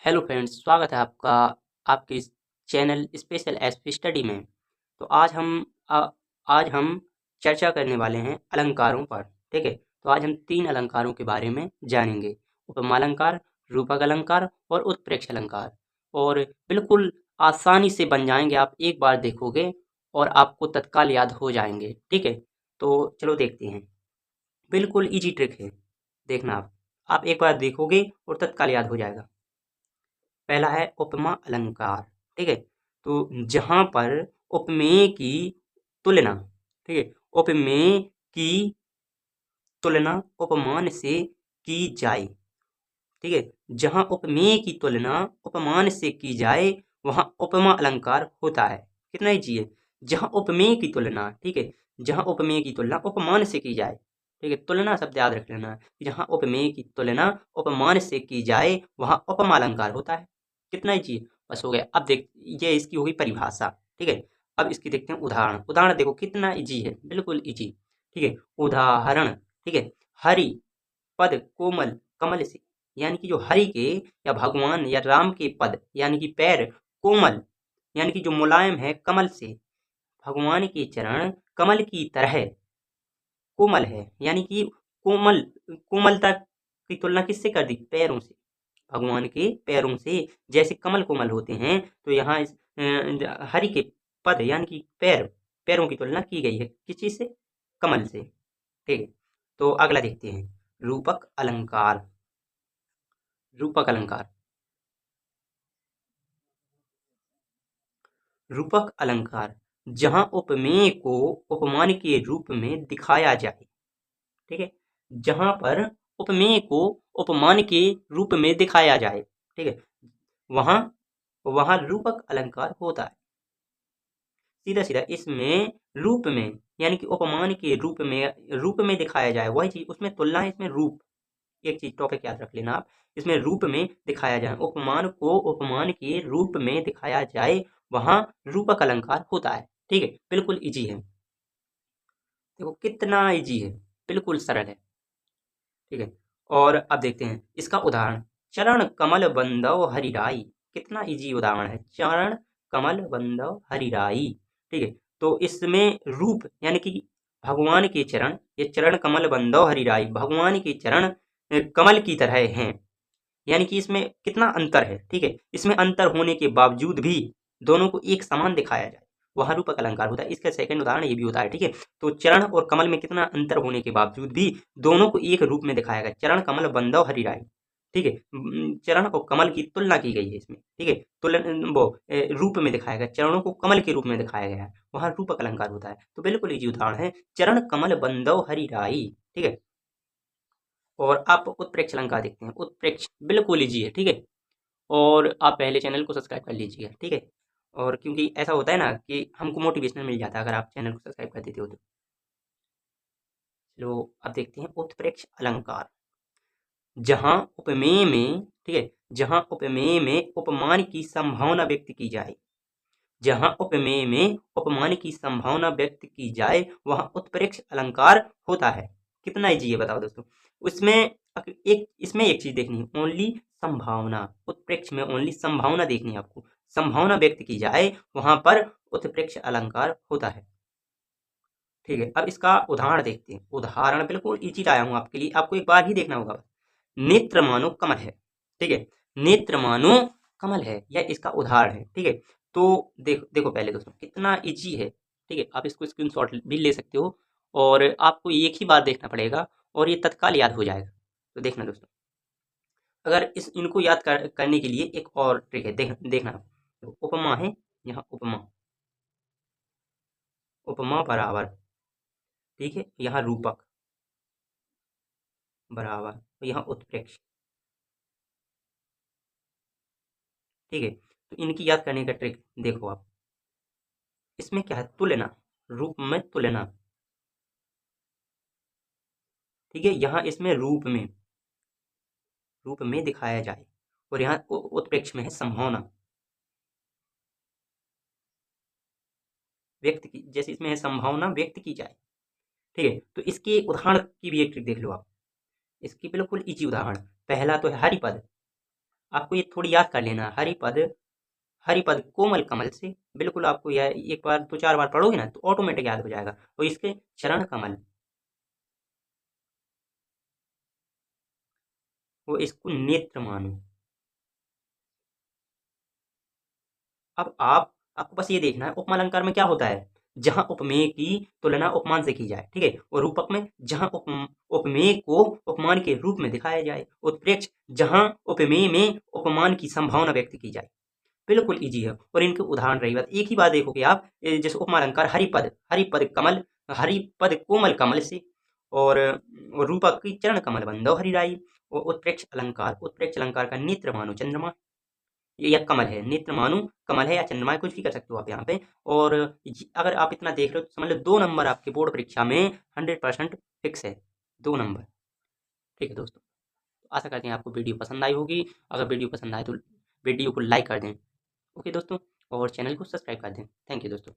Hello friends, स्वागत है आपका आपके इस चैनल स्पेशल एसपी स्टडी में। तो आज हम चर्चा करने वाले हैं अलंकारों पर। ठीक है, तो आज हम 3 अलंकारों के बारे में जानेंगे। उपमा अलंकार, रूपक अलंकार और उत्प्रेक्ष अलंकार। और बिल्कुल आसानी से बन जाएंगे, आप एक बार देखोगे और आपको तत्काल याद हो जाएंगे। ठीक है, तो चलो देखते हैं। बिल्कुल इजी ट्रिक है, देखना आप एक बार देखोगे और तत्काल याद हो जाएगा। पहला है उपमा अलंकार। ठीक है, तो जहां पर उपमेय की तुलना, ठीक है, उपमेय की तुलना उपमान से की जाए। ठीक है, जहां उपमेय की तुलना उपमान से की जाए वहां उपमा अलंकार होता है। कितना ईजी है। जहां उपमेय की तुलना, ठीक है, जहां उपमेय की तुलना उपमान से की जाए। ठीक है, तुलना शब्द याद रख लेना है। जहां उपमेय की तुलना उपमान से की जाए वहां उपमा अलंकार होता है। कितना ईजी है, बस हो गया। अब देख, ये इसकी होगी परिभाषा। ठीक है, अब इसकी देखते हैं उदाहरण। उदाहरण देखो कितना ईजी है, बिल्कुल ईजी। ठीक है, उदाहरण। ठीक है, हरि पद कोमल कमल से, यानी कि जो हरि के या भगवान या राम के पद यानी कि पैर कोमल यानी कि जो मुलायम है कमल से, भगवान के चरण कमल की तरह कोमल है। यानी कि कोमल, कोमलता की तुलना किससे कर दी, पैरों से, भगवान के पैरों से। जैसे कमल कोमल होते हैं, तो यहाँ हरि के पद यानी कि पैरों की तुलना की गई है किस चीज से, कमल से। ठीक है, तो अगला देखते हैं रूपक अलंकार। रूपक अलंकार, रूपक अलंकार जहां उपमेय को उपमान के रूप में दिखाया जाए। ठीक है, जहां पर उपमेय को उपमान के रूप में दिखाया जाए, ठीक है, वहां वहां रूपक अलंकार होता है। सीधा सीधा इसमें रूप में यानी कि उपमान के रूप में दिखाया जाए, वही चीज उसमें तुलना है, इसमें रूप। एक चीज टॉपिक याद रख लेना आप, इसमें रूप में दिखाया जाए, उपमान को उपमान के रूप में दिखाया जाए वहां रूपक अलंकार होता है। ठीक है, बिल्कुल इजी है। देखो कितना इजी है, बिल्कुल सरल है। ठीक है, और अब देखते हैं इसका उदाहरण। चरण कमल बंदव हरिराई। कितना इजी उदाहरण है, चरण कमल बंदव हरिराई। ठीक है, तो इसमें रूप यानी कि भगवान के चरण, ये चरण कमल बंदव हरिराई, भगवान के चरण कमल की तरह हैं। यानी कि इसमें कितना अंतर है। ठीक है, इसमें अंतर होने के बावजूद भी दोनों को एक समान दिखाया जाए वहां रूपक अलंकार होता है। इसका सेकंड उदाहरण ये भी होता है। ठीक है, तो चरण और कमल में कितना अंतर होने के बावजूद भी दोनों को एक रूप में दिखाया गया, चरण कमल बंदव हरिराई। ठीक है, चरण और कमल की तुलना की गई है इसमें। ठीक है, तुलन वो रूप में दिखाया गया, चरणों को कमल के रूप में दिखाया गया है, वहां रूपक अलंकार होता है। तो बिल्कुल इजी उदाहरण है, चरण कमल बंदव हरिराई। ठीक है, और आप उत्प्रेक्ष अलंकार देखते हैं। उत्प्रेक्ष बिल्कुल इजी है। ठीक है, और आप पहले चैनल को सब्सक्राइब कर लीजिएगा। ठीक है, और क्योंकि ऐसा होता है ना कि हमको मोटिवेशनल मिल जाता है अगर आप चैनल को सब्सक्राइब कर देते हो तो। चलो अब देखते हैं उत्प्रेक्ष अलंकार। जहां उपमेय में, ठीक है, जहां उपमेय में उपमान की संभावना व्यक्त की जाए, जहां उपमेय में उपमान की संभावना व्यक्त की जाए वहां उत्प्रेक्ष अलंकार होता है। कितना इजी है बताओ दोस्तों। उसमें इसमें एक चीज देखनी है, ओनली संभावना। उत्प्रेक्ष में ओनली संभावना देखनी है आपको, संभावना व्यक्त की जाए वहां पर उत्प्रेक्ष अलंकार होता है। ठीक है, अब इसका उदाहरण देखते हैं। उदाहरण बिल्कुल इजी लाया हूं आपके लिए, आपको एक बार ही देखना होगा। नेत्र मानो कमल है। ठीक है, नेत्र मानो कमल है, यह इसका उदाहरण है। ठीक है, तो देखो देखो पहले दोस्तों कितना इजी है। ठीक है, आप इसको स्क्रीनशॉट भी ले सकते हो और आपको एक ही बार देखना पड़ेगा और ये तत्काल याद हो जाएगा। तो देखना दोस्तों, अगर इनको याद करने के लिए एक और ट्रिक है, देखना। तो उपमा है, यहाँ उपमा, उपमा बराबर, ठीक है, यहाँ रूपक बराबर, यहाँ उत्प्रेक्ष। ठीक है, तो इनकी याद करने का ट्रिक देखो आप। इसमें क्या है, तुलना, रूप में तुलना। ठीक है, यहाँ इसमें रूप में दिखाया जाए और यहाँ उत्प्रेक्ष में है संभावना व्यक्त की, जैसे इसमें है संभावना व्यक्त की जाए। ठीक है, तो इसके उदाहरण की भी एक ट्रिक देख लो आप। इसकी बिल्कुल इजी उदाहरण, पहला तो है हरिपद। आपको ये थोड़ी याद कर लेना, हरिपद, हरिपद कोमल कमल से, बिल्कुल आपको यह एक बार 2-4 बार पढ़ोगे ना तो ऑटोमेटिक याद हो जाएगा। और इसके चरण कमल, वो इसको नेत्र मानो। अब आपको बस ये देखना है उपमा अलंकार में क्या होता है, जहां उपमेय की तुलना उपमान से की जाए, ठीक है, और रूपक में जहां उपमेय को उपमान के रूप में दिखाया जाए, उत्प्रेक्ष जहां उपमेय में उपमान की संभावना व्यक्त की जाए। बिल्कुल ईजी है। और इनके उदाहरण रही बात, एक ही बात देखोगे आप, जैसे उपमा अलंकार हरिपद, हरिपद कमल, हरिपद कोमल कमल से, और रूपक की चरण कमल बंदो हरिराई। और उत्प्रेक्ष अलंकार, उत्प्रेक्ष अलंकार का नेत्र मानो चंद्रमा, ये या कमल है, नेत्र मानो कमल है या चंद्रमा है, कुछ भी कर सकते हो आप यहाँ पे। और अगर आप इतना देख रहे हो तो समझ लो 2 नंबर आपके बोर्ड परीक्षा में 100% फिक्स है, 2 नंबर। ठीक है दोस्तों, तो आशा करते हैं आपको वीडियो पसंद आई होगी। अगर वीडियो पसंद आए तो वीडियो को लाइक कर दें। ओके दोस्तों, और चैनल को सब्सक्राइब कर दें। थैंक यू दोस्तों।